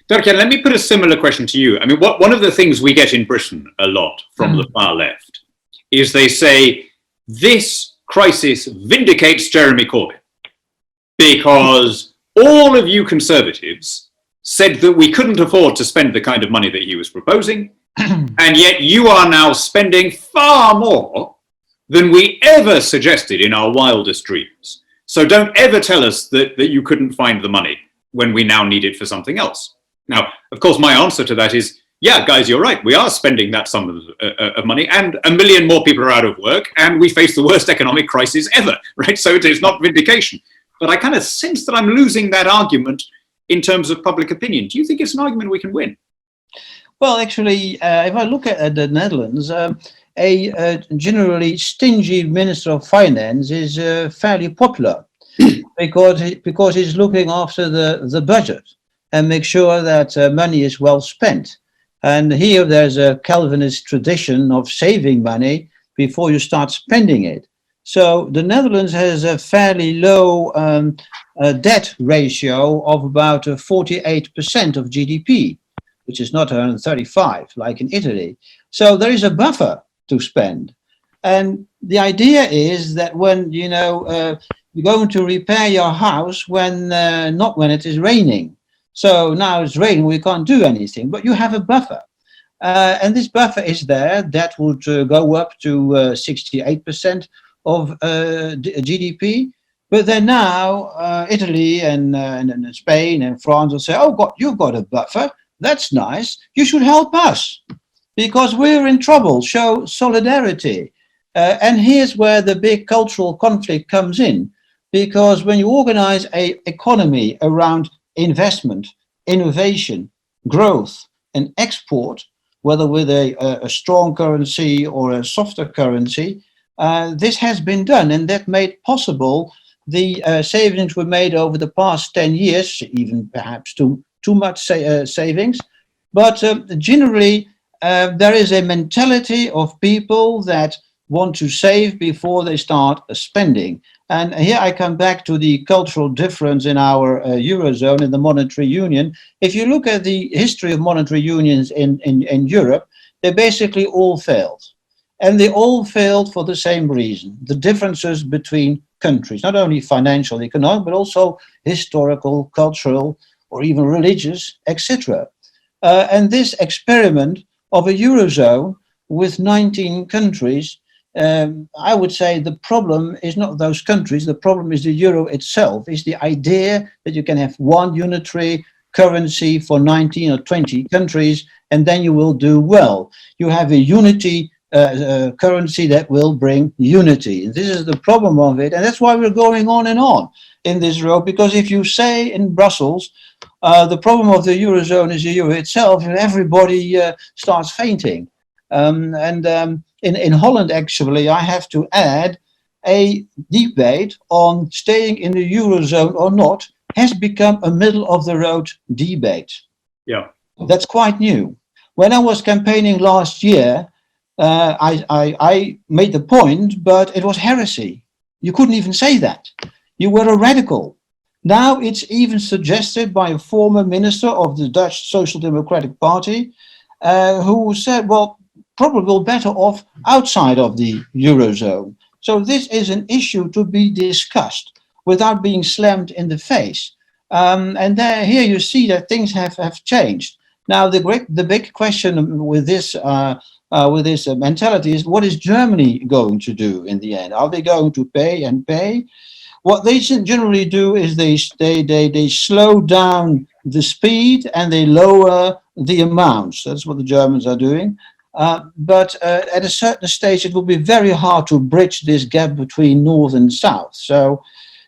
Dirk, let me put a similar question to you. I mean, one of the things we get in Britain a lot from the far left is they say, this crisis vindicates Jeremy Corbett because all of you Conservatives said that we couldn't afford to spend the kind of money that he was proposing, and yet you are now spending far more than we ever suggested in our wildest dreams. So don't ever tell us that you couldn't find the money when we now need it for something else. Now, of course, my answer to that is, yeah, guys, you're right. We are spending that sum of money, and 1 million more people are out of work, and we face the worst economic crisis ever, right? So it is not vindication. But I kind of sense that I'm losing that argument in terms of public opinion. Do you think it's an argument we can win? Well, actually, if I look at the Netherlands, a generally stingy Minister of Finance is fairly popular because he's looking after the budget and make sure that money is well spent. And here there's a Calvinist tradition of saving money before you start spending it. So the Netherlands has a fairly low debt ratio of about 48% of GDP, which is not 135 like in Italy. So there is a buffer to spend. And the idea is that when, you're going to repair your house when, not when it is raining. So now it's raining, we can't do anything, but you have a buffer. And this buffer is there. That would go up to 68% of GDP. But then now Italy and Spain and France will say, oh God, you've got a buffer. That's nice. You should help us because we're in trouble. Show solidarity. And here's where the big cultural conflict comes in. Because when you organize an economy around investment, innovation, growth, and export, whether with a strong currency or a softer currency, this has been done, and that made possible the savings were made over the past 10 years, even perhaps too much savings. But generally, there is a mentality of people that want to save before they start spending. And here I come back to the cultural difference in our Eurozone and the monetary union. If you look at the history of monetary unions in Europe, they basically all failed. And they all failed for the same reason, the differences between countries, not only financial, economic, but also historical, cultural, or even religious, etc. And this experiment of a Eurozone with 19 countries, I would say the problem is not those countries, the problem is the euro itself, is the idea that you can have one unitary currency for 19 or 20 countries, and then you will do well. You have a unity currency that will bring unity. And this is the problem of it, and that's why we're going on and on in this road, because if you say in Brussels, the problem of the Eurozone is the euro itself, and everybody starts fainting. In Holland, actually, I have to add, a debate on staying in the Eurozone or not has become a middle-of-the-road debate. Yeah, that's quite new. When I was campaigning last year, I made the point, but it was heresy. You couldn't even say that. You were a radical. Now it's even suggested by a former minister of the Dutch Social Democratic Party, who said, well, probably better off outside of the Eurozone. So this is an issue to be discussed without being slammed in the face. And here you see that things have changed. Now the big question with this mentality is, what is Germany going to do in the end? Are they going to pay and pay? What they generally do is they slow down the speed and they lower the amounts. That's what the Germans are doing. But at a certain stage, it will be very hard to bridge this gap between North and South. So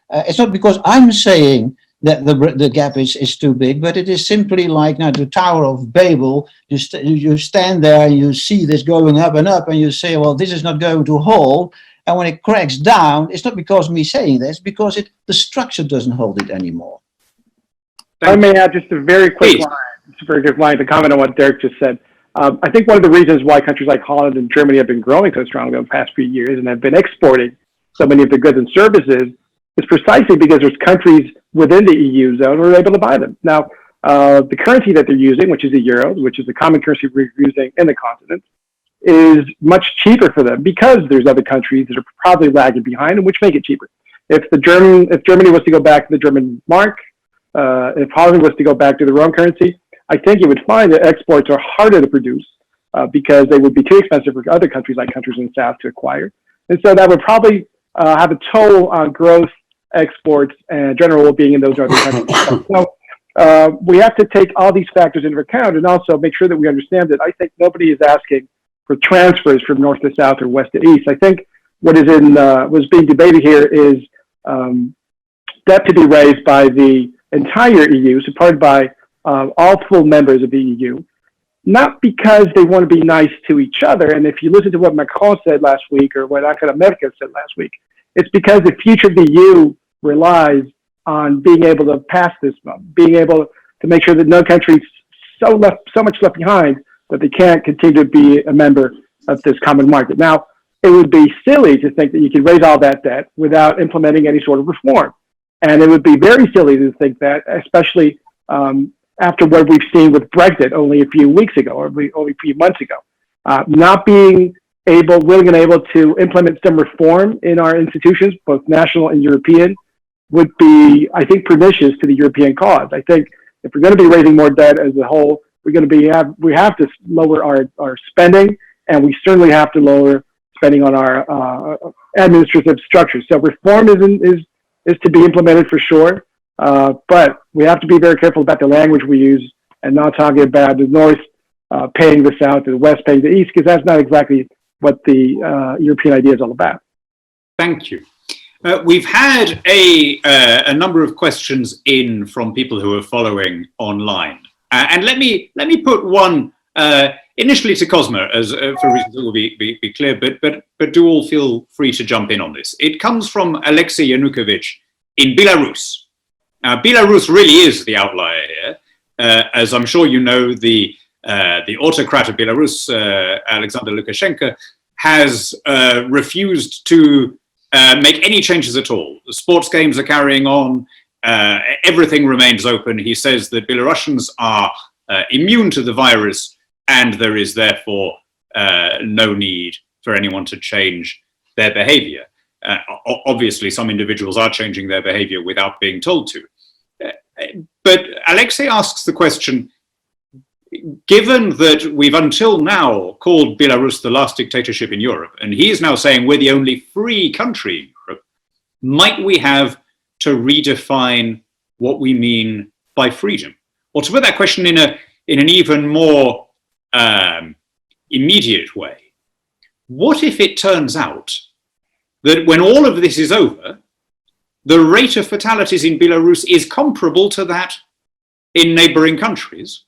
it's not because I'm saying that the gap is too big, but it is simply like now the Tower of Babel. You stand there and you see this going up and up, and you say, well, this is not going to hold. And when it cracks down, it's not because of me saying this, because the structure doesn't hold it anymore. I may add just a very quick line, just a very quick line to comment on what Dirk just said. I think one of the reasons why countries like Holland and Germany have been growing so strongly over the past few years and have been exporting so many of their goods and services is precisely because there's countries within the EU zone who are able to buy them. Now, the currency that they're using, which is the euro, which is the common currency we're using in the continent, is much cheaper for them because there's other countries that are probably lagging behind, and which make it cheaper. If Germany was to go back to the German mark, if Holland was to go back to their own currency, I think you would find that exports are harder to produce because they would be too expensive for other countries like countries in the South to acquire. And so that would probably have a toll on growth, exports, and general well-being in those other countries. So we have to take all these factors into account and also make sure that we understand that I think nobody is asking for transfers from north to south or west to east. I think what is was being debated here is debt to be raised by the entire EU, supported by all full members of the EU, not because they want to be nice to each other. And if you listen to what Macron said last week or what Angela Merkel said last week, it's because the future of the EU relies on being able to pass this, being able to make sure that no country is so much left behind that they can't continue to be a member of this common market. Now, it would be silly to think that you could raise all that debt without implementing any sort of reform. And it would be very silly to think that, especially after what we've seen with Brexit only a few weeks ago, or only a few months ago. Not being willing and able to implement some reform in our institutions, both national and European, would be, I think, pernicious to the European cause. I think if we're going to be raising more debt as a whole, we have to lower our spending, and we certainly have to lower spending on our administrative structures. So reform is to be implemented for sure, but we have to be very careful about the language we use and not talking about the North paying the South and the West paying the East, because that's not exactly what the European idea is all about. Thank you. We've had a number of questions in from people who are following online. And let me put one initially to Cosma, as for reasons that will be clear, but do all feel free to jump in on this. It comes from Alexei Yanukovych in Belarus. Now, Belarus really is the outlier here. As I'm sure you know, the autocrat of Belarus, Alexander Lukashenko, has refused to make any changes at all. The sports games are carrying on. Everything remains open. He says that Belarusians are immune to the virus, and there is therefore no need for anyone to change their behavior. Obviously, some individuals are changing their behavior without being told to. But Alexei asks the question, given that we've until now called Belarus the last dictatorship in Europe, and he is now saying we're the only free country in Europe, might we have to redefine what we mean by freedom? Or to put that question in an even more immediate way, what if it turns out that when all of this is over, the rate of fatalities in Belarus is comparable to that in neighboring countries,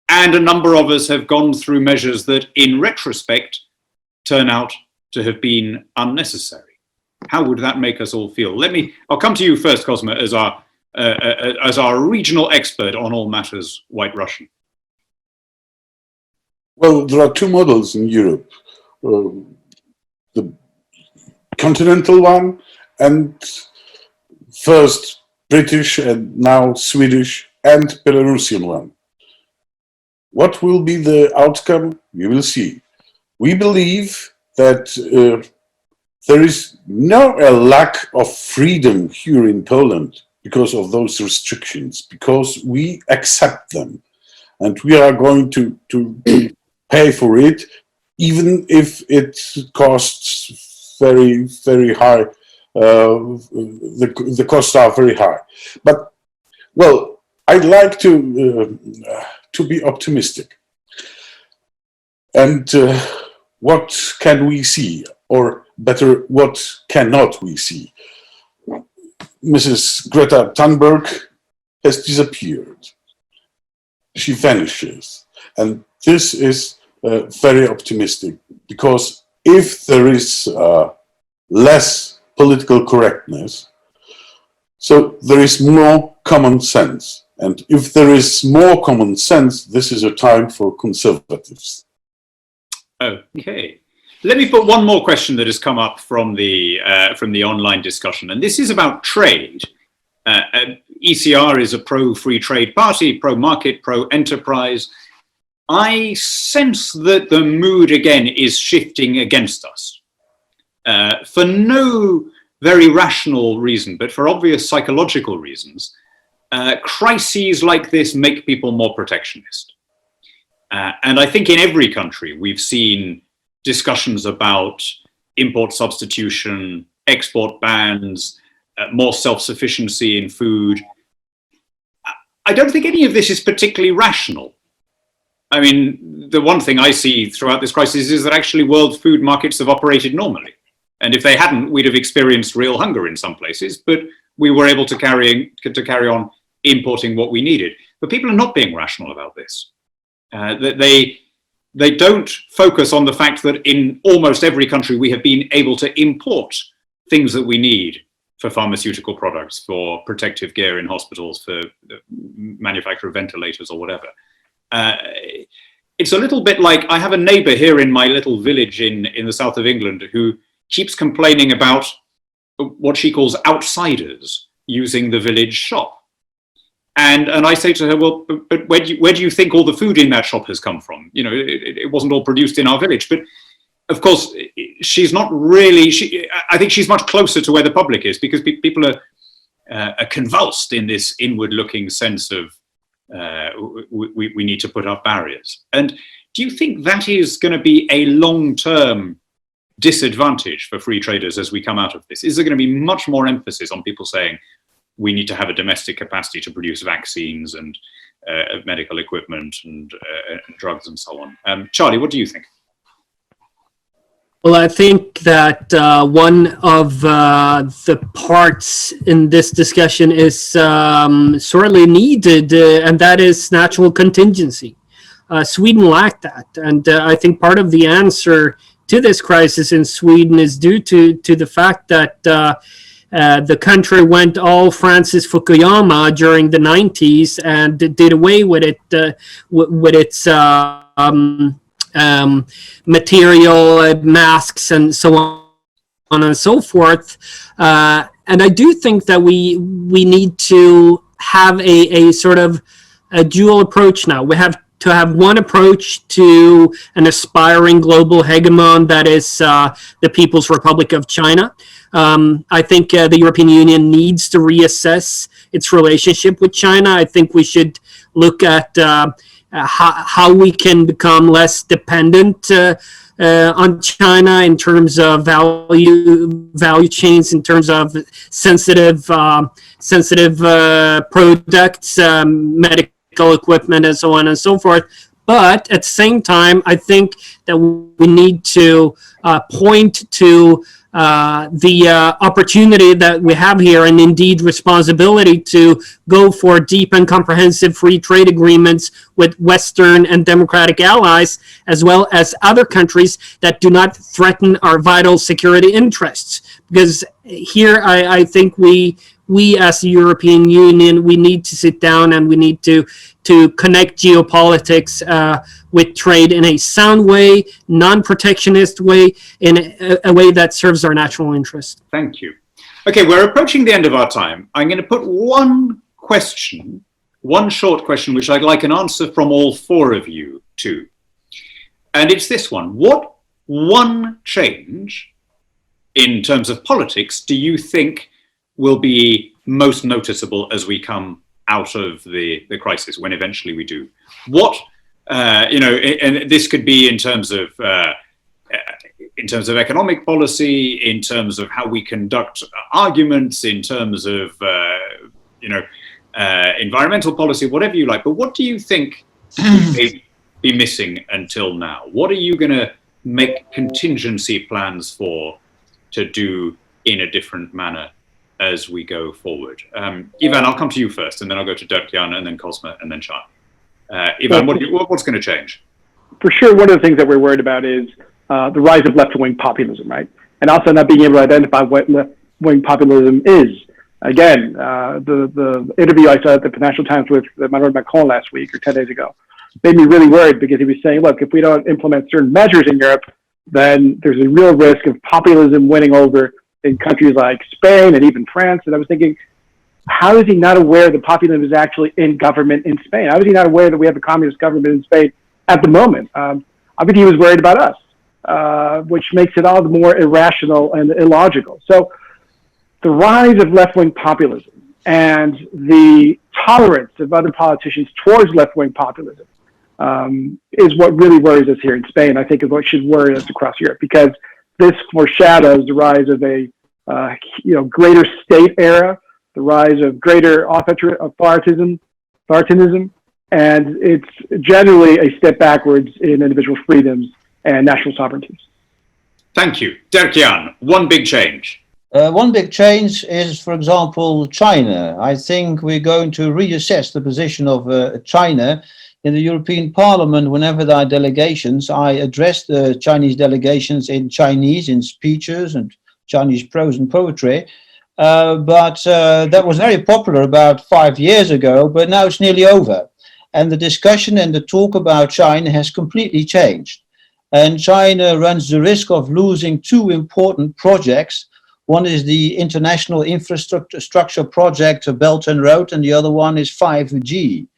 and a number of us have gone through measures that in retrospect turn out to have been unnecessary? How would that make us all feel? I'll come to you first, Cosma, as our regional expert on all matters White Russian. Well, there are two models in Europe. The continental one, and first British and now Swedish and Belarusian one. What will be the outcome? We will see. We believe that there is no lack of freedom here in Poland because of those restrictions, because we accept them, and we are going to pay for it, even if it costs very, very high. The costs are very high. But, well, I'd like to be optimistic. And what can we see? Or better, what cannot we see? Mrs. Greta Thunberg has disappeared. She vanishes. And this is very optimistic, because if there is less political correctness, so there is more common sense. And if there is more common sense, this is a time for conservatives. Okay. Let me put one more question that has come up from the online discussion, and this is about trade. ECR is a pro-free trade party, pro-market, pro-enterprise. I sense that the mood again is shifting against us for no very rational reason, but for obvious psychological reasons. Crises like this make people more protectionist. And I think in every country we've seen discussions about import substitution, export bans, more self-sufficiency in food. I don't think any of this is particularly rational. I mean, the one thing I see throughout this crisis is that actually world food markets have operated normally. And if they hadn't, we'd have experienced real hunger in some places, but we were able to carry on importing what we needed. But people are not being rational about this. They don't focus on the fact that in almost every country we have been able to import things that we need for pharmaceutical products, for protective gear in hospitals, for the manufacture of ventilators or whatever. It's a little bit like, I have a neighbor here in my little village in the south of England who keeps complaining about what she calls outsiders using the village shop. And I say to her, well, but where do you think all the food in that shop has come from? You know, it wasn't all produced in our village. But of course, she's not really, I think she's much closer to where the public is, because people are convulsed in this inward looking sense of we need to put up barriers. And do you think that is going to be a long-term disadvantage for free traders as we come out of this? Is there going to be much more emphasis on people saying, we need to have a domestic capacity to produce vaccines and medical equipment and drugs and so on? Charlie, what do you think? Well, I think that one of the parts in this discussion is sorely needed, and that is natural contingency. Sweden lacked that, and I think part of the answer to this crisis in Sweden is due to the fact that the country went all Francis Fukuyama during the 90s and did away with it, with its material, masks, and so on and so forth. And I do think that we need to have a sort of a dual approach now. We have to have one approach to an aspiring global hegemon that is the People's Republic of China. I think the European Union needs to reassess its relationship with China. I think we should look at how we can become less dependent on China in terms of value chains, in terms of sensitive products, medical equipment, and so on and so forth. But at the same time, I think that we need to point to the opportunity that we have here, and indeed responsibility to go for deep and comprehensive free trade agreements with Western and democratic allies, as well as other countries that do not threaten our vital security interests. Because here I think we as the European Union, we need to sit down and we need to connect geopolitics with trade in a sound way, non-protectionist way, in a way that serves our national interest. Thank you. Okay, we're approaching the end of our time. I'm going to put one question, one short question, which I'd like an answer from all four of you to. And it's this one. What one change in terms of politics do you think will be most noticeable as we come out of the crisis, when eventually we do? What, and this could be in terms of economic policy, in terms of how we conduct arguments, in terms of, environmental policy, whatever you like. But what do you think may be missing until now? What are you going to make contingency plans for to do in a different manner as we go forward? Ivan, I'll come to you first, and then I'll go to Dirk-Jan, and then Cosma, and then Charlie. Ivan, what's going to change? For sure, one of the things that we're worried about is the rise of left-wing populism, right? And also not being able to identify what left-wing populism is. Again, the interview I saw at the Financial Times with Emmanuel Macron last week or 10 days ago made me really worried, because he was saying, look, if we don't implement certain measures in Europe, then there's a real risk of populism winning over in countries like Spain and even France. And I was thinking, how is he not aware that populism is actually in government in Spain? How is he not aware that we have a communist government in Spain at the moment? I think he was worried about us, which makes it all the more irrational and illogical. So the rise of left-wing populism and the tolerance of other politicians towards left-wing populism is what really worries us here in Spain. I think is what should worry us across Europe, because this foreshadows the rise of a greater state era, the rise of greater authoritarianism, and it's generally a step backwards in individual freedoms and national sovereignties. Thank you. Dirk-Jan, one big change. One big change is, for example, China. I think we're going to reassess the position of China in the European Parliament. Whenever there are delegations, I address the Chinese delegations in Chinese, in speeches and Chinese prose and poetry. But that was very popular about 5 years ago, but now it's nearly over. And the discussion and the talk about China has completely changed. And China runs the risk of losing two important projects. One is the international infrastructure project, Belt and Road, and the other one is 5G.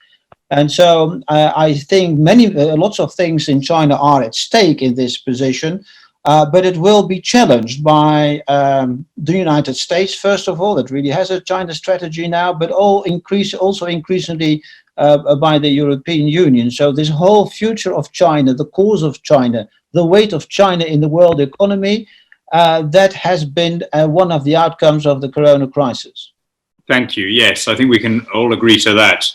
And so I think lots of things in China are at stake in this position, but it will be challenged by the United States, first of all, that really has a China strategy now, but also increasingly by the European Union. So this whole future of China, the cause of China, the weight of China in the world economy, that has been one of the outcomes of the corona crisis. Thank you. Yes, I think we can all agree to that.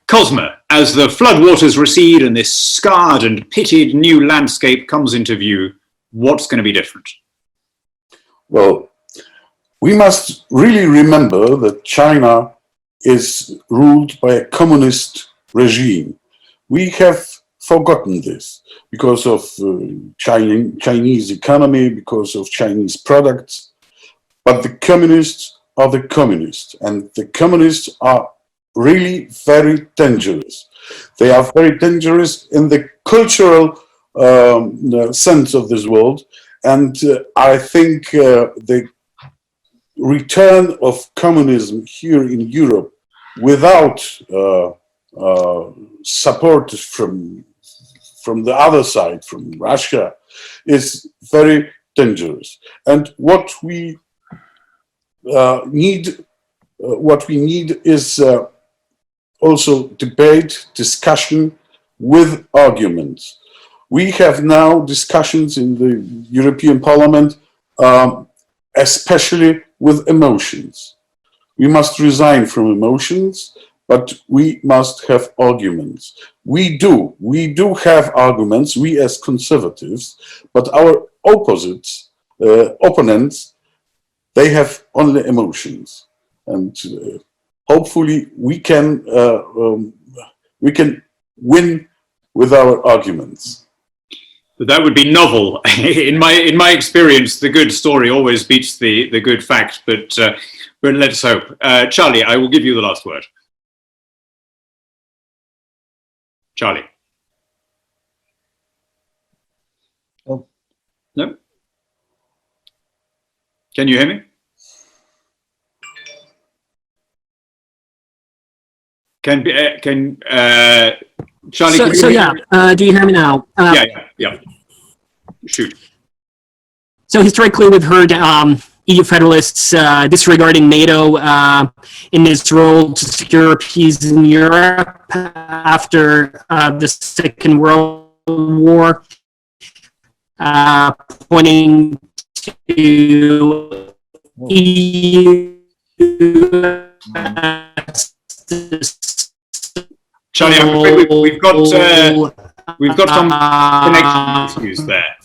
Cosma, as the floodwaters recede and this scarred and pitted new landscape comes into view, what's going to be different? Well, we must really remember that China is ruled by a communist regime. We have forgotten this because of Chinese economy, because of Chinese products. But the communists are the communists, and the communists are really very dangerous. They are very dangerous in the cultural sense of this word, and I think the return of communism here in Europe without support from the other side, from Russia, is very dangerous. And what we need is also debate, discussion with arguments. We have now discussions in the European Parliament, especially with emotions. We must resign from emotions, but we must have arguments. We do have arguments, we as conservatives, but our opponents, they have only emotions. And hopefully we can win with our arguments. That would be novel. In my experience, the good story always beats the good fact, but let's hope. Charlie, I will give you the last word. Charlie. Oh. No? Can you hear me? Charlie? Do you hear me now? Yeah. Shoot. So historically, we've heard EU federalists disregarding NATO in its role to secure peace in Europe after the Second World War, pointing to EU. Charlie, I'm afraid we've got some connection issues there,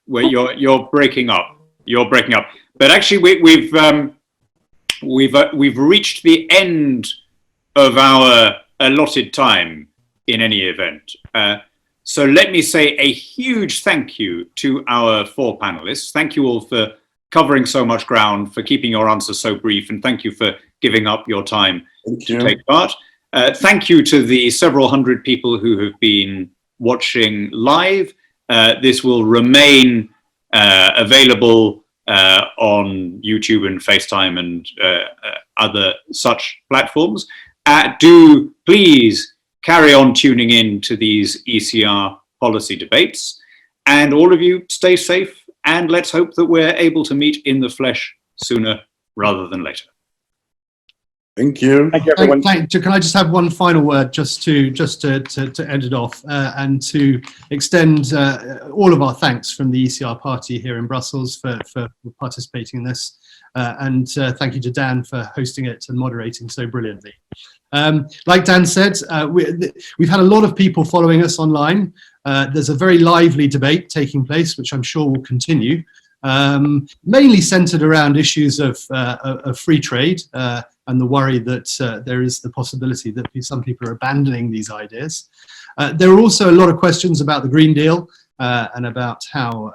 where you're breaking up. But actually, we've reached the end of our allotted time. In any event, so let me say a huge thank you to our four panelists. Thank you all for covering so much ground, for keeping your answers so brief, and thank you for giving up your time to take part. Thank you to the several hundred people who have been watching live. This will remain available on YouTube and FaceTime and other such platforms. Do please carry on tuning in to these ECR policy debates, and all of you stay safe, and let's hope that we're able to meet in the flesh sooner rather than later. Thank you. Thank you, everyone. Can I just have one final word just to end it off and to extend all of our thanks from the ECR party here in Brussels for participating in this, and thank you to Dan for hosting it and moderating so brilliantly. Like Dan said, we've had a lot of people following us online. There's a very lively debate taking place, which I'm sure will continue, mainly centered around issues of free trade and the worry that there is the possibility that some people are abandoning these ideas. There are also a lot of questions about the Green Deal and about how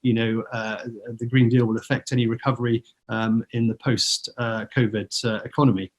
the Green Deal will affect any recovery in the post-COVID economy.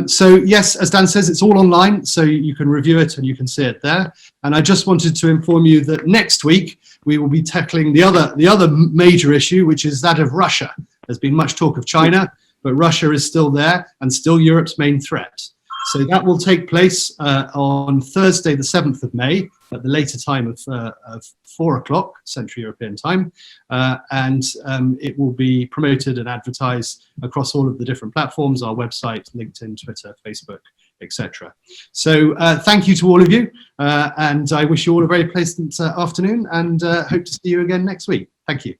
So yes, as Dan says, it's all online, so you can review it and you can see it there. And I just wanted to inform you that next week we will be tackling the other major issue, which is that of Russia. There's been much talk of China, but Russia is still there and still Europe's main threat. So that will take place on Thursday, the 7th of May, at the later time of 4 o'clock Central European time. And it will be promoted and advertised across all of the different platforms, our website, LinkedIn, Twitter, Facebook, etc. So thank you to all of you. And I wish you all a very pleasant afternoon, and hope to see you again next week. Thank you.